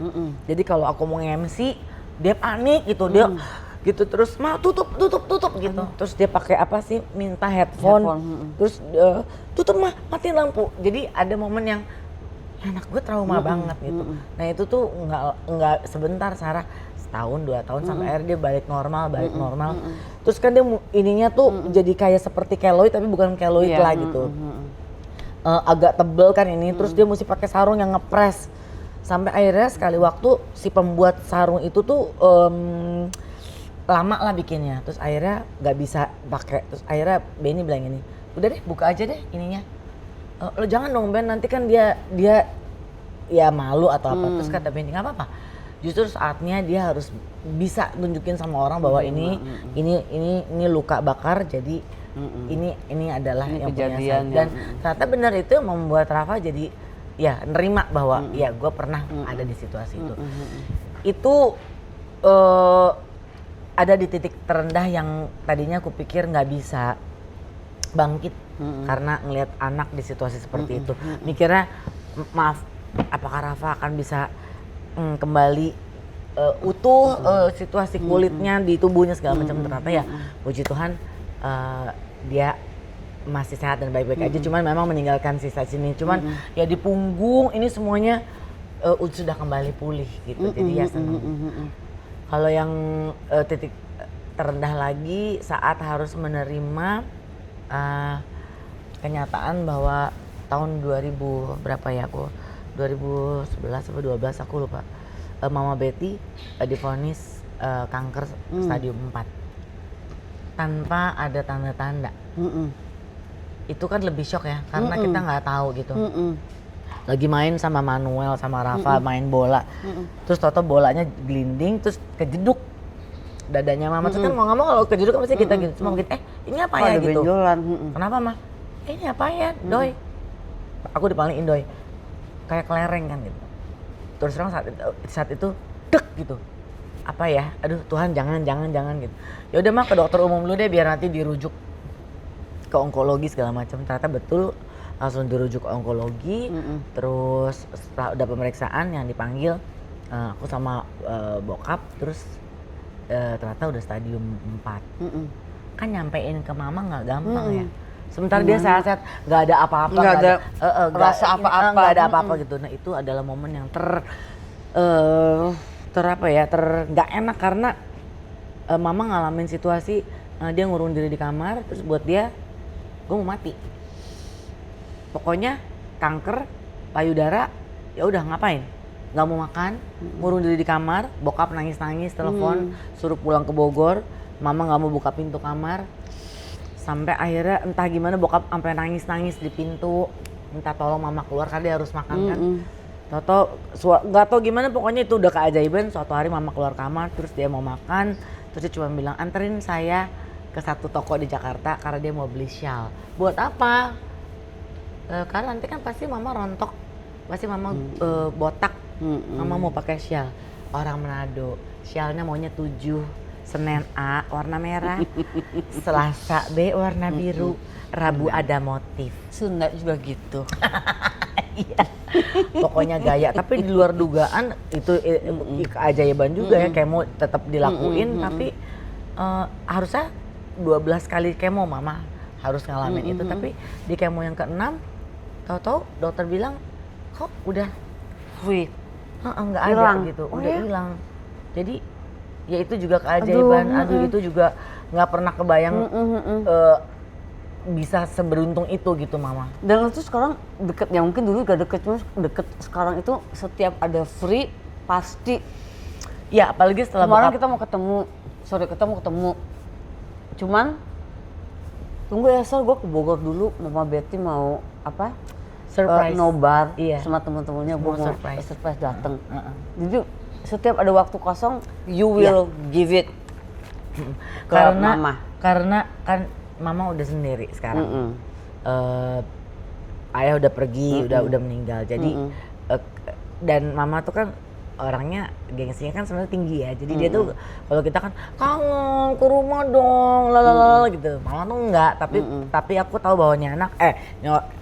Jadi kalau aku mau nge-MC dia panik gitu, dia gitu terus mah tutup gitu. Terus dia pakai apa sih, minta headphone. Terus tutup mah, matiin lampu. Jadi ada momen yang anak gue trauma banget gitu. Nah itu tuh nggak sebentar, Sarah, setahun 2 tahun sampai akhirnya dia balik normal. Terus kan dia ininya tuh jadi kayak seperti keloid tapi bukan keloid lah gitu. Agak tebel kan ini, terus dia mesti pakai sarung yang ngepres. Sampai akhirnya sekali waktu si pembuat sarung itu tuh lama lah bikinnya. Terus akhirnya nggak bisa pakai. Terus akhirnya Benny bilang gini, udah deh buka aja deh ininya. Lo jangan dong Ben, nanti kan dia ya malu atau apa. Terus kata Benny nggak apa-apa. Justru saatnya dia harus bisa tunjukin sama orang bahwa ini luka bakar, jadi ini adalah ini yang punya kejadian saya. Dan ternyata benar itu yang membuat Rafa jadi ya nerima bahwa ya gue pernah ada di situasi itu. Itu ada di titik terendah yang tadinya aku pikir nggak bisa bangkit karena ngelihat anak di situasi seperti itu. Mikirnya maaf, apakah Rafa akan bisa kembali utuh situasi kulitnya di tubuhnya segala macam. Ternyata ya puji Tuhan dia masih sehat dan baik-baik aja, cuman memang meninggalkan sisa sini. Cuman ya di punggung ini semuanya sudah kembali pulih gitu. Jadi ya senang. Kalau yang titik terendah lagi saat harus menerima kenyataan bahwa tahun 2000 berapa ya aku 2011 atau 12 aku lupa, Mama Betty divonis kanker stadium 4 tanpa ada tanda-tanda. Itu kan lebih shock ya, karena kita nggak tahu gitu. Lagi main sama Manuel sama Rafa main bola, terus toto bolanya gelinding terus kejeduk dadanya Mama. Terus kan mau nggak mau kalau kejeduk kan pasti kita gitu, semua gitu, ini apa ya gitu. Benjolan. Kenapa mah? Ini apa ya, Doi? Aku dipalingin Doi, kayak kelereng kan gitu. Terus terang saat itu dek gitu. Apa ya? Aduh Tuhan jangan gitu. Ya udah mah ke dokter umum dulu deh biar nanti dirujuk ke onkologi segala macam. Ternyata betul langsung dirujuk ke onkologi. Terus setelah udah pemeriksaan yang dipanggil aku sama bokap, terus ternyata udah stadium 4. Kan nyampein ke Mama nggak gampang ya. Sementara dia sehat-sehat, nggak ada apa-apa, nggak ada rasa apa-apa, nggak ada apa-apa gitu. Nah itu adalah momen yang nggak enak karena Mama ngalamin situasi dia ngurung diri di kamar, terus buat dia gue mau mati. Pokoknya kanker payudara, ya udah ngapain? Nggak mau makan, ngurung diri di kamar, bokap nangis-nangis, telepon, suruh pulang ke Bogor, Mama nggak mau buka pintu kamar, sampai akhirnya entah gimana bokap sampai nangis-nangis di pintu, minta tolong Mama keluar karena dia harus makan kan. Nggak tau gimana, pokoknya itu udah keajaiban. Suatu hari Mama keluar kamar, terus dia mau makan, terus dia cuma bilang anterin saya ke satu toko di Jakarta karena dia mau beli shawl. Buat apa? Karena nanti kan pasti Mama rontok, pasti Mama botak, Mama mau pakai shawl. Orang Manado, shawlnya maunya 7, Senin A warna merah, Selasa B warna biru, Rabu ada motif. Sunda juga gitu. Iya. Pokoknya gaya, tapi di luar dugaan itu keajaiban juga ya, kayak mau tetap dilakuin tapi harusnya 12 kali kemo mama harus ngalamin itu, tapi di kemo yang ke-6 tahu-tahu dokter bilang kok udah Free. nggak ada Hilang. gitu, Oh udah ya? hilang. Jadi ya itu juga keajaiban, aduh itu juga nggak pernah kebayang bisa seberuntung itu gitu mama. Dan lu tuh sekarang deket, ya mungkin dulu gak deket, cuma deket sekarang itu setiap ada free pasti. Ya apalagi setelah Kemarin bokap, kita mau ketemu, sore ketemu. Cuman tunggu ya Sar, gue ke Bogor dulu, Mama Betty mau apa? surprise. Nobar Iya. sama teman-temannya, gue Semua mau surprise. surprise dateng. Jadi setiap ada waktu kosong, you will give it ke Mama. Karena kan mama udah sendiri sekarang. Ayah udah pergi, udah meninggal. Jadi dan mama tuh kan orangnya gengsinya kan sebenarnya tinggi ya. Jadi dia tuh kalau kita kan kangen ke rumah dong, lalala gitu. Mama tuh enggak, tapi aku tahu bahwa anak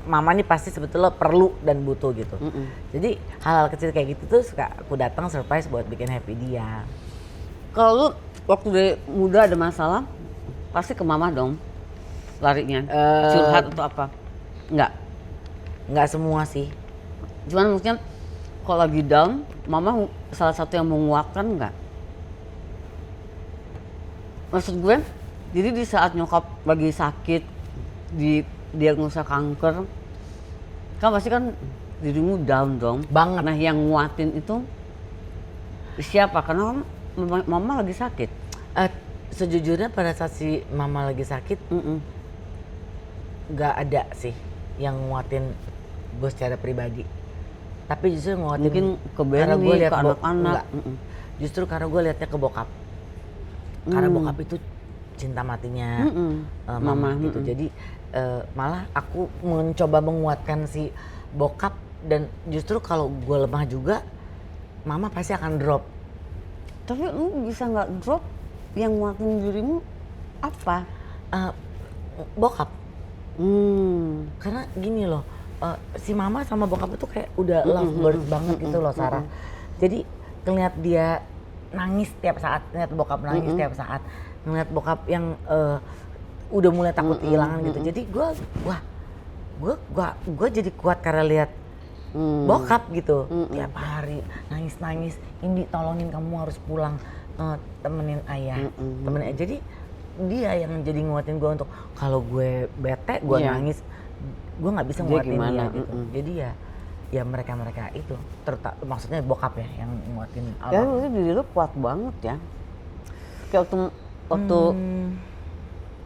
mama nih pasti sebetulnya perlu dan butuh gitu. Jadi hal-hal kecil kayak gitu tuh suka aku datang surprise buat bikin happy dia. Kalau lu waktu dari muda ada masalah, pasti ke Mama dong larinya, curhat atau apa? Enggak Semua sih. Cuman mungkin kalau lagi down, Mama salah satu yang menguatkan nggak? Maksud gue, jadi di saat nyokap lagi sakit, di diagnosa kanker, kan pasti kan dirimu down dong. Banget. Nah yang nguatin itu siapa? Karena Mama lagi sakit. Sejujurnya pada saat si mama lagi sakit, nggak ada sih yang nguatin gue secara pribadi. Tapi justru nguatin Mungkin ke karena Benny, gue lihat ke anak-anak. Justru karena gue liatnya ke bokap. Karena bokap itu cinta matinya mama gitu. Jadi malah aku mencoba menguatkan si bokap, dan justru kalau gue lemah juga, mama pasti akan drop. Tapi lu bisa nggak drop? Yang nguatin dirimu apa? Bokap. Karena gini loh, si mama sama bokap itu kayak udah lovebirds banget gitu loh Sarah. Jadi ngeliat dia nangis tiap saat, ngeliat bokap nangis tiap saat, ngeliat bokap yang udah mulai takut kehilangan gitu. Jadi gue jadi kuat karena lihat bokap gitu. Tiap hari nangis, Indi tolongin kamu harus pulang, temenin ayah, temenin ayah. Jadi dia yang jadi nguatin gue untuk kalau gue bete, gue nangis, gue nggak bisa nguatin dia gitu. Jadi ya mereka itu, maksudnya bokap ya yang nguatin. Ya berarti diri lu kuat banget ya. Kayak waktu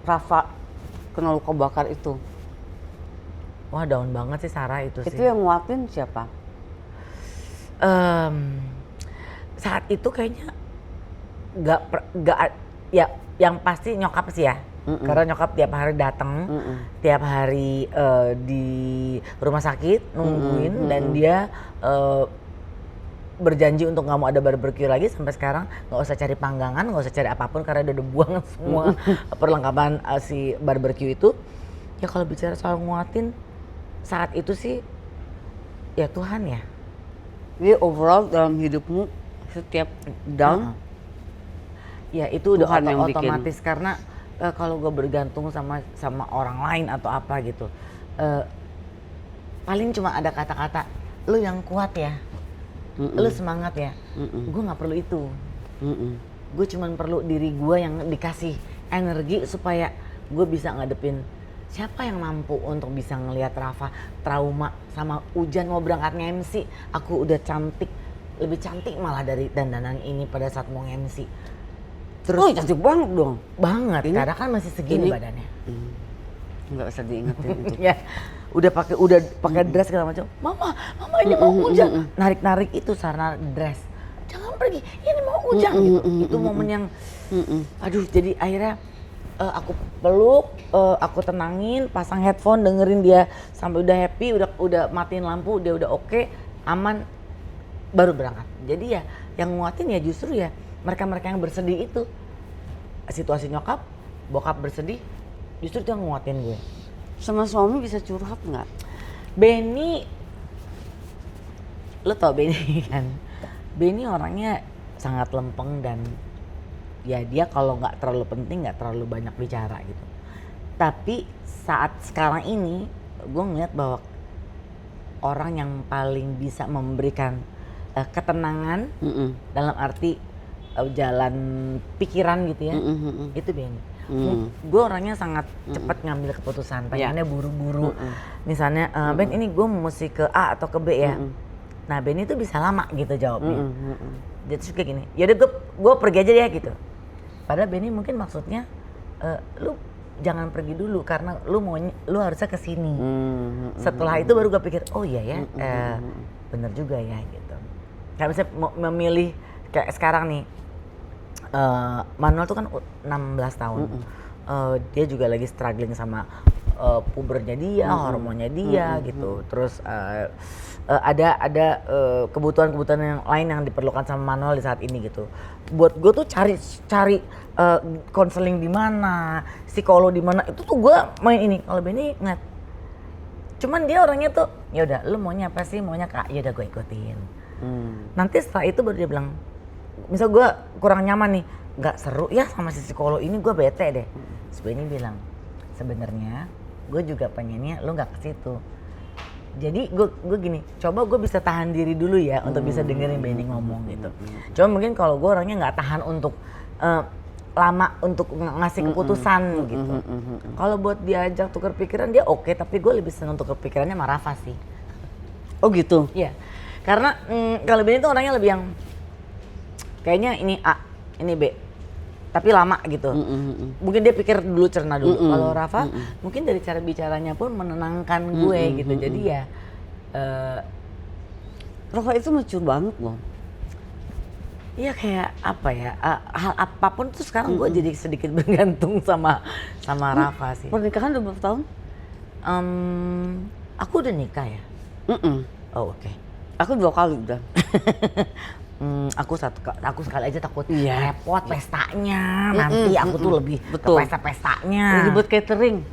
Rafa kena luka bakar itu. Wah down banget sih Sarah itu sih. Itu yang nguatin siapa? Saat itu kayaknya nggak ya yang pasti nyokap sih ya. Karena nyokap tiap hari datang, tiap hari di rumah sakit nungguin, dan dia berjanji untuk nggak mau ada barbecue lagi sampai sekarang, nggak usah cari panggangan, nggak usah cari apapun karena udah buang semua perlengkapan si barbecue itu. Ya kalau bicara soal nguatin saat itu sih ya Tuhan ya. Jadi overall dalam hidupmu setiap down, ya itu udah Tuhan yang otomatis bikin. Karena kalau gue bergantung sama orang lain atau apa gitu, paling cuma ada kata-kata lu yang kuat ya, lu semangat ya. Gue nggak perlu itu. Gue cuma perlu diri gue yang dikasih energi supaya gue bisa ngadepin. Siapa yang mampu untuk bisa ngelihat Rafa trauma sama hujan mau berangkat nge-MC, aku udah cantik, lebih cantik malah dari dandanan ini pada saat mau nge-MC. Terus cantik banget dong. Banget, Ini, karena kan masih segini badannya. Nggak usah diingetin itu. Ya, udah pakai dress segala macam. Mama ini mau hujan. Narik itu sarana dress. Jangan pergi, ini mau hujan gitu. Itu momen yang aduh, jadi akhirnya aku peluk, aku tenangin, pasang headphone, dengerin dia sampai udah happy, udah matiin lampu, dia udah oke, aman, baru berangkat. Jadi ya yang nguatin ya justru ya mereka-mereka yang bersedih itu. Situasi nyokap, bokap bersedih, justru itu yang nguatin gue. Sama suami bisa curhat nggak? Benny, lo tau Benny kan? Benny orangnya sangat lempeng dan ya dia kalau nggak terlalu penting nggak terlalu banyak bicara gitu. Tapi saat sekarang ini gue ngeliat bahwa orang yang paling bisa memberikan ketenangan dalam arti jalan pikiran gitu ya, itu Benny. Gue orangnya sangat cepat ngambil keputusan, pengennya buru-buru. Misalnya Ben ini gue mesti ke A atau ke B ya. Nah Benny itu bisa lama gitu jawabnya. Dia tuh kayak gini, yaudah gue pergi aja ya gitu. Padahal Benny mungkin maksudnya lu jangan pergi dulu karena lu harusnya ke sini. Setelah itu baru gue pikir, oh iya ya, bener juga ya gitu. Kayak misalnya memilih kayak sekarang nih, Manuel tuh kan 16 tahun. Dia juga lagi struggling sama pubernya dia, hormonnya dia gitu. Terus ada kebutuhan-kebutuhan yang lain yang diperlukan sama Manuel di saat ini gitu. Buat gue tuh cari konseling di mana, psikolog di mana, itu tuh gue main ini. Kalau Benny nggak, cuman dia orangnya tuh ya udah lu maunya apa sih, maunya Kak, ya udah gue ikutin. Nanti setelah itu baru dia bilang, misal gue kurang nyaman nih, nggak seru ya sama si psikolog ini, gue bete deh. Terus Benny bilang, sebenarnya gue juga pengennya lu nggak ke situ. Jadi gue gini, coba gue bisa tahan diri dulu ya untuk bisa dengerin Benny ngomong gitu. Cuma mungkin kalau gue orangnya nggak tahan untuk lama untuk ngasih keputusan gitu. Kalau buat diajak tukar pikiran dia oke, tapi gue lebih senang tukar pikirannya sama Rafa sih. Oh gitu? Iya, karena kalau Benny tuh orangnya lebih yang kayaknya ini A, ini B, tapi lama gitu. Mungkin dia pikir dulu, cerna dulu. Kalau Rafa mungkin dari cara bicaranya pun menenangkan gue gitu. Jadi ya Rafa itu mature banget loh. Iya kayak apa ya, hal apapun tuh sekarang gue jadi sedikit bergantung sama Rafa sih. Pernikahan udah berapa tahun? Aku udah nikah ya. Oh oke. Aku 2 kali udah. Aku sekali aja takut repot pestanya. Nanti aku tuh lebih ke pesta-pestanya. Ribet catering.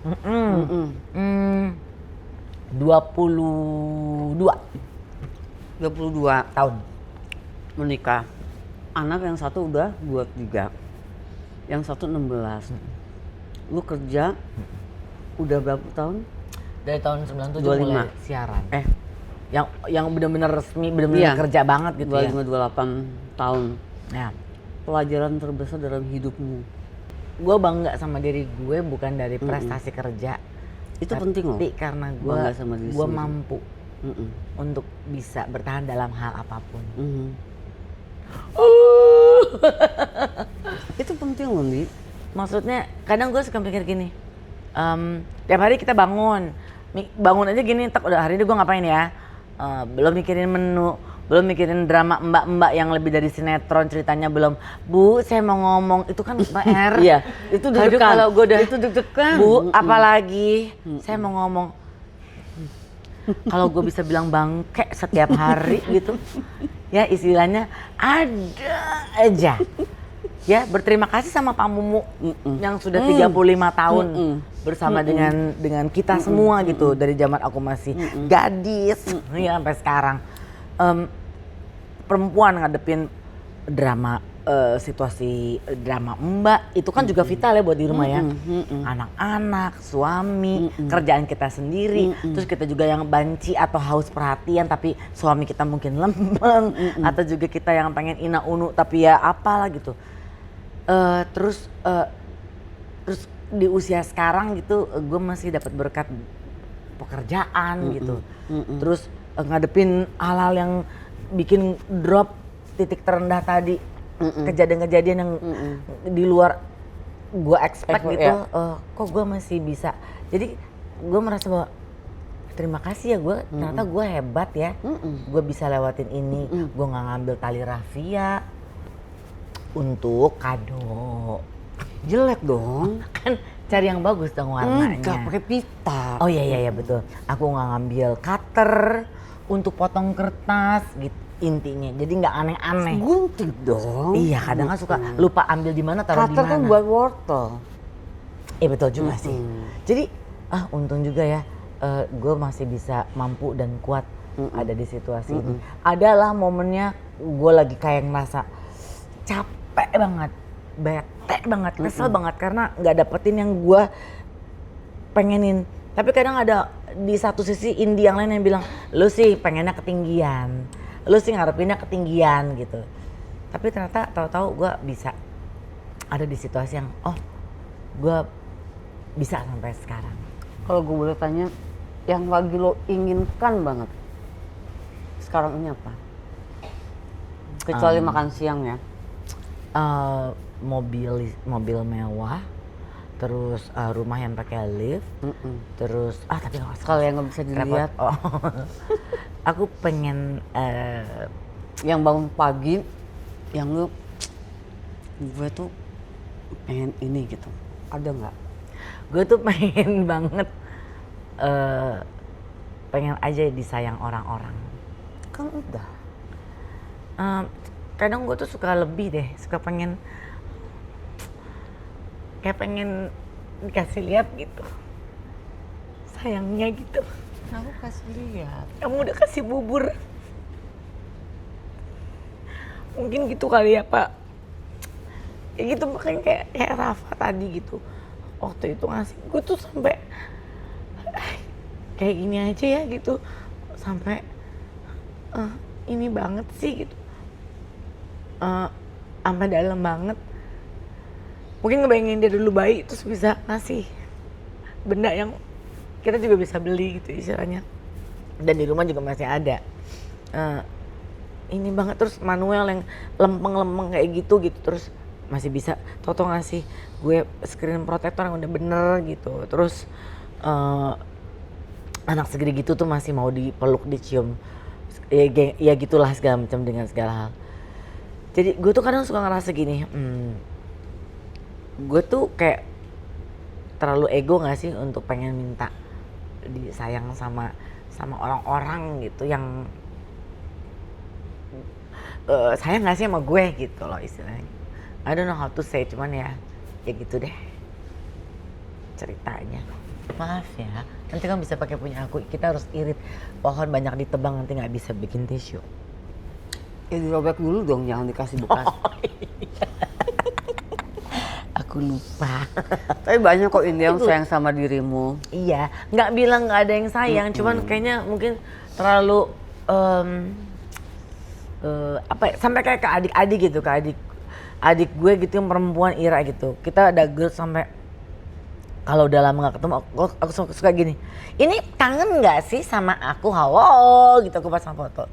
22 tahun menikah. Anak yang satu udah 23, yang satu 16. Lu kerja udah berapa tahun? Dari tahun 97 mulai siaran. Yang benar-benar resmi, benar-benar kerja banget gitu 25-28 tahun. Ya. Pelajaran terbesar dalam hidupmu? Gue bangga sama diri gue bukan dari prestasi kerja. Itu penting loh. Tapi karena gue mampu untuk bisa bertahan dalam hal apapun. Itu penting loh, Ndi. Maksudnya kadang gue suka mikir gini, tiap hari kita bangun aja gini, tak udah hari ini gue ngapain ya, belum mikirin menu, belum mikirin drama mbak-mbak yang lebih dari sinetron ceritanya belum. Bu, saya mau ngomong, itu kan PR. Iya, itu deg-degan. Kalau gue udah, itu deg-degan. Bu, apalagi saya mau ngomong. Kalau gue bisa bilang bangke setiap hari gitu, ya istilahnya ada aja. Ya berterima kasih sama Pak Mumu yang sudah 35 tahun bersama dengan kita semua gitu, dari zaman aku masih gadis ya sampai sekarang. Perempuan ngadepin drama, situasi drama mbak itu kan juga vital ya buat di rumah ya. Anak-anak, suami, kerjaan kita sendiri, terus kita juga yang banci atau haus perhatian tapi suami kita mungkin lempeng, atau juga kita yang pengen ina unu tapi ya apalah gitu. Terus di usia sekarang gitu gue masih dapat berkat pekerjaan gitu. Terus ngadepin hal-hal yang bikin drop titik terendah tadi, kejadian-kejadian yang di luar gue expect gitu, kok gue masih bisa. Jadi gue merasa bahwa terima kasih ya gue, ternyata gue hebat ya, gue bisa lewatin ini, gue nggak ngambil tali rafia untuk kado. Jelek dong. Kan cari yang bagus dong warnanya. Enggak, pakai pita. Oh iya betul. Aku nggak ngambil cutter untuk potong kertas gitu intinya. Jadi nggak aneh-aneh. Gunting dong. Iya, kadang kan suka lupa ambil di mana taruh di mana. Cutter kan buat wortel. Iya betul juga sih. Jadi untung juga ya gue masih bisa mampu dan kuat ada di situasi ini. Adalah momennya gue lagi kayak ngerasa capek banget. bete banget, kesel banget karena nggak dapetin yang gue pengenin. Tapi kadang ada di satu sisi Indi yang lain yang bilang, lu sih pengennya ketinggian, lu sih ngarepinnya ketinggian gitu. Tapi ternyata tahu-tahu gue bisa ada di situasi yang, oh gue bisa sampai sekarang. Kalau gue boleh tanya, yang lagi lo inginkan banget sekarang ini apa? Kecuali makan siang ya. Mobil mewah, terus rumah yang pakai lift, terus tapi nggak Kalau yang nggak bisa dilihat, aku pengen yang bangun pagi, yang lu gue tuh pengen ini gitu, ada nggak? gue tuh pengen banget pengen aja disayang orang-orang. Kan udah. Kadang gue tuh suka lebih deh, suka pengen kayak pengen dikasih lihat gitu, sayangnya gitu. Aku kasih lihat. Kamu udah kasih bubur, mungkin gitu kali ya Pak. Ya gitu, makanya kayak Rafa tadi gitu, waktu itu ngasih gue tuh sampai kayak gini aja ya gitu, sampai ini banget sih gitu, sampai dalam banget. Mungkin ngebayangin dia dulu bayi terus bisa ngasih benda yang kita juga bisa beli gitu istilahnya, dan di rumah juga masih ada. Ini banget, terus Manuel yang lempeng-lempeng kayak gitu terus masih bisa Toto ngasih gue screen protector yang udah bener gitu. Terus anak segede gitu tuh masih mau dipeluk, dicium, ya gitulah segala macam dengan segala hal. Jadi gue tuh kadang suka ngerasa gini, gue tuh kayak terlalu ego gak sih untuk pengen minta disayang sama orang-orang gitu yang sayang gak sih sama gue gitu loh istilahnya. I don't know how to say, cuman ya gitu deh ceritanya. Maaf ya, nanti kan bisa pakai punya aku, kita harus irit pohon banyak ditebang nanti nggak bisa bikin tisu. Ya dirobek dulu dong, jangan dikasih bekas. Aku lupa. Tapi banyak kok Indi yang sayang sama dirimu. Iya, nggak bilang nggak ada yang sayang, cuman kayaknya mungkin terlalu sampai kayak ke adik-adik gitu, ke adik gue gitu yang perempuan, Ira gitu. Kita ada grup sampai kalau udah lama nggak ketemu, aku suka gini. Ini kangen nggak sih sama aku? Halo gitu, aku pas sama foto.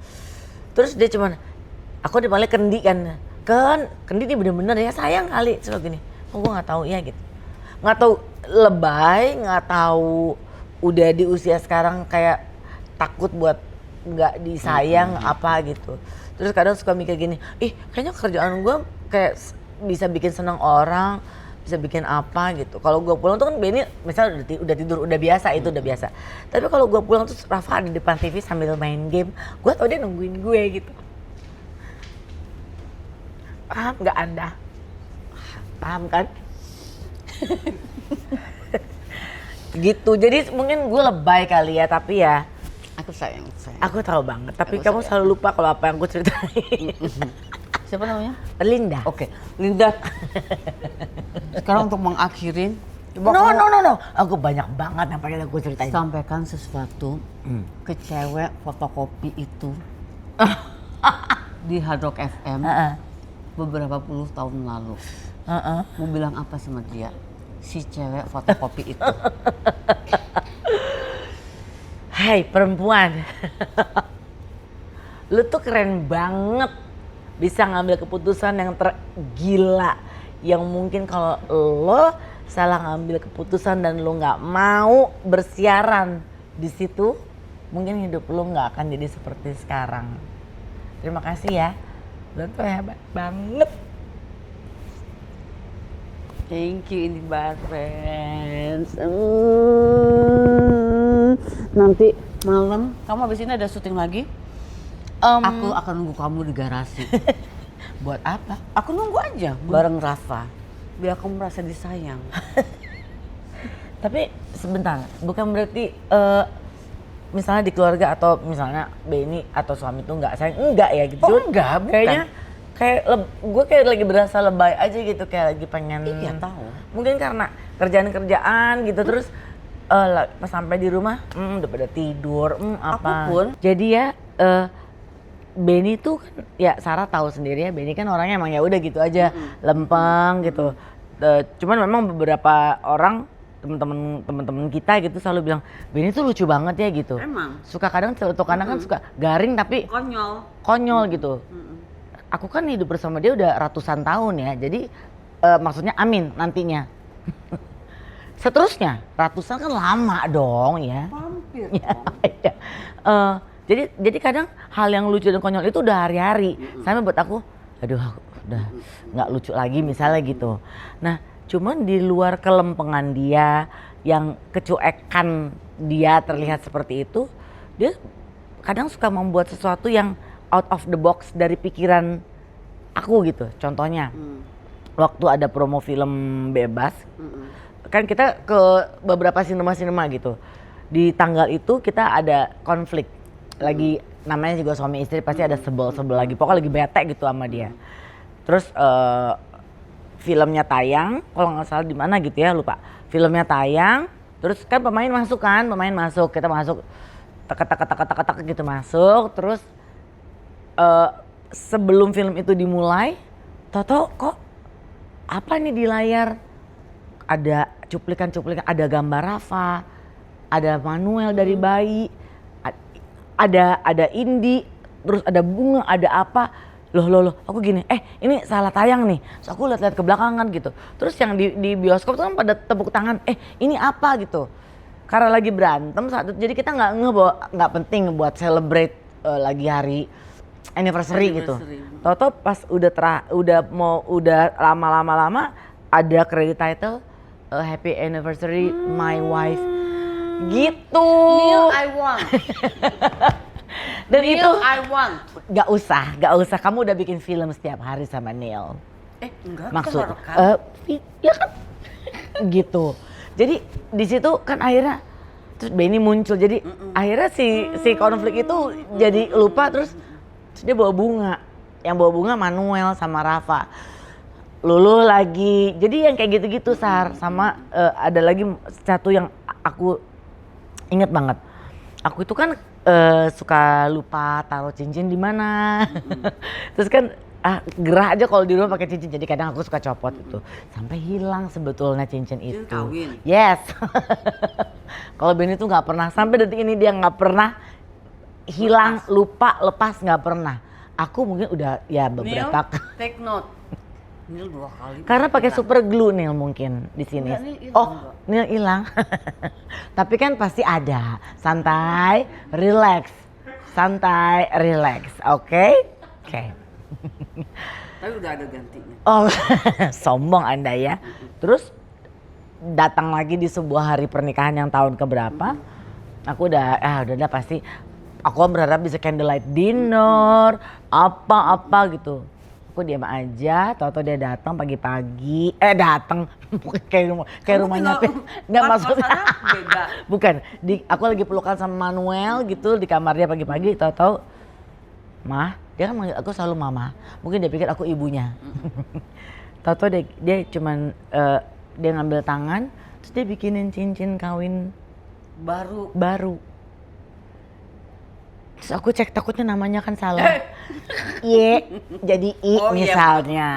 Terus dia cuman, aku dipanggil Kendi kan, Kendi dia bener-bener ya sayang kali. Terus gini, gue nggak tahu ya gitu, nggak tahu lebay, nggak tahu udah di usia sekarang kayak takut buat nggak disayang apa gitu. Terus kadang suka mikir gini, kayaknya kerjaan gue kayak bisa bikin senang orang, bisa bikin apa gitu. Kalau gue pulang tuh kan Benny misalnya udah tidur, udah biasa, itu udah biasa. Tapi kalau gue pulang tuh Rafa di depan TV sambil main game, gue tau dia nungguin gue gitu. Paham nggak Anda? Paham kan? Gitu, jadi mungkin gue lebay kali ya, tapi ya Aku sayang. aku tahu banget, tapi Aku kamu sayang. selalu lupa kalau apa yang aku ceritain. Siapa namanya? Linda. Oke, Linda. Sekarang untuk mengakhiri, No. Aku banyak banget yang pengen aku ceritain. sampaikan sesuatu ke cewek fotokopi itu di Hard Rock FM beberapa puluh tahun lalu. Mau bilang apa sama dia? Si cewek fotokopi itu. Hai perempuan, lu tuh keren banget, bisa ngambil keputusan yang tergila, yang mungkin kalau lo salah ngambil keputusan dan lo nggak mau bersiaran di situ, mungkin hidup lo nggak akan jadi seperti sekarang. Terima kasih ya, lo tuh hebat banget. Thank you Indi Barens. Nanti malam kamu habis ini ada syuting lagi? Aku akan nunggu kamu di garasi. Buat apa? Aku nunggu aja bareng Rafa, biar kamu merasa disayang. Tapi sebentar, bukan berarti misalnya di keluarga atau misalnya Benny atau suami tuh nggak sayang, enggak ya gitu? Oh enggak, bukan. Kayaknya gue kayak lagi berasa lebay aja gitu, kayak lagi pengen. Iya tahu. Mungkin karena kerjaan gitu terus pas sampai di rumah udah pada tidur apa. Aku pun. Jadi ya Benny tuh kan ya Sarah tahu sendiri ya, Benny kan orangnya emang ya udah gitu aja, lempeng gitu. Cuman memang beberapa orang temen-temen kita gitu selalu bilang Benny tuh lucu banget ya gitu. Emang. Suka kadang kan suka garing tapi konyol gitu. Aku kan hidup bersama dia udah ratusan tahun ya, jadi maksudnya amin nantinya. Seterusnya ratusan kan lama dong ya. Hampir. Ya. Jadi kadang hal yang lucu dan konyol itu udah hari-hari. Sampai buat aku, aduh udah nggak lucu lagi misalnya gitu. Nah, cuman di luar kelempengan dia, yang kecuekan dia terlihat seperti itu, dia kadang suka membuat sesuatu yang out of the box dari pikiran aku gitu. Contohnya, waktu ada promo film bebas, kan kita ke beberapa sinema gitu. Di tanggal itu kita ada konflik. Lagi namanya juga suami istri pasti ada sebel lagi. Pokoknya lagi bete gitu sama dia. Terus filmnya tayang, kalau nggak salah di mana gitu ya, lupa. Filmnya tayang, terus kan pemain masuk, kita masuk, tek gitu masuk, terus sebelum film itu dimulai, Toto kok apa nih di layar? Ada cuplikan, ada gambar Rafa, ada Manuel dari bayi, ada Indi, terus ada bunga, ada apa? Loh, aku gini, ini salah tayang nih. Terus aku lihat ke belakangan gitu. Terus yang di bioskop tuh kan pada tepuk tangan, ini apa gitu. Karena lagi berantem saat itu, jadi kita nggak penting buat celebrate lagi hari anniversary gitu. Toto pas udah lama ada credit title happy anniversary my wife. Gitu. Neil, I want. Dan Neil, itu I want. Gak usah. Kamu udah bikin film setiap hari sama Neil. Enggak. Maksud, ya kan, gitu. Jadi di situ kan akhirnya terus Benny muncul. Jadi akhirnya si konflik itu jadi lupa terus dia bawa bunga. Yang bawa bunga Manuel sama Rafa. Lulu lagi. Jadi yang kayak gitu-gitu Sar. Sama ada lagi satu yang aku inget banget. Aku itu kan suka lupa taruh cincin di mana. Terus kan gerah aja kalau di rumah pakai cincin. Jadi kadang aku suka copot itu. Sampai hilang sebetulnya cincin itu. Kawin. Yes. Kalau Benny tuh nggak pernah, sampai detik ini dia nggak pernah hilang, lupa, lepas, nggak pernah. Aku mungkin udah ya beberapa. Neil, take note. Neil 2 kali. Karena pakai super glue Neil mungkin di sini. Neil hilang. Tapi kan pasti ada. Santai, relax. Oke? Oke. Tapi udah ada gantinya. Oh, sombong Anda ya. Terus datang lagi di sebuah hari pernikahan yang tahun keberapa. Aku udah pasti. Aku berharap bisa candlelight dinner, apa gitu. Aku diam aja, tau-tau dia datang pagi-pagi, datang kayak rumahnya, nggak maksudnya, beda. Bukan, aku lagi pelukan sama Manuel gitu di kamar dia pagi-pagi, tau-tau, Mah, dia kan manggil aku selalu Mama, mungkin dia pikir aku ibunya, tau-tau dia cuman dia ngambil tangan, terus dia bikinin cincin kawin baru. Terus aku cek takutnya namanya kan salah. Jadi misalnya.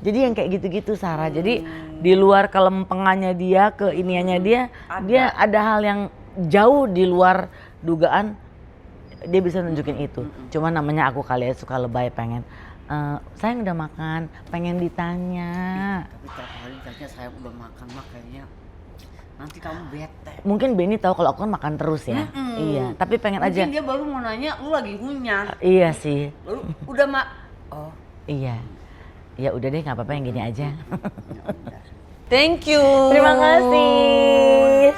Jadi yang kayak gitu-gitu Sarah. Jadi di luar kelempengannya dia, keiniannya dia ada hal yang jauh di luar dugaan dia bisa nunjukin itu. Cuma namanya aku kali ya suka lebay pengen. Sayang udah makan, pengen ditanya. Tapi tiap hari ditanya saya udah makan kayaknya. Nanti kamu bete. Mungkin Benny tahu kalau aku kan makan terus ya. Iya, tapi pengen aja. Mungkin dia baru mau nanya, lu lagi ngunyah. Iya sih. Baru udah oh. Iya. Ya udah deh, nggak apa-apa yang gini aja. Thank you. Terima kasih.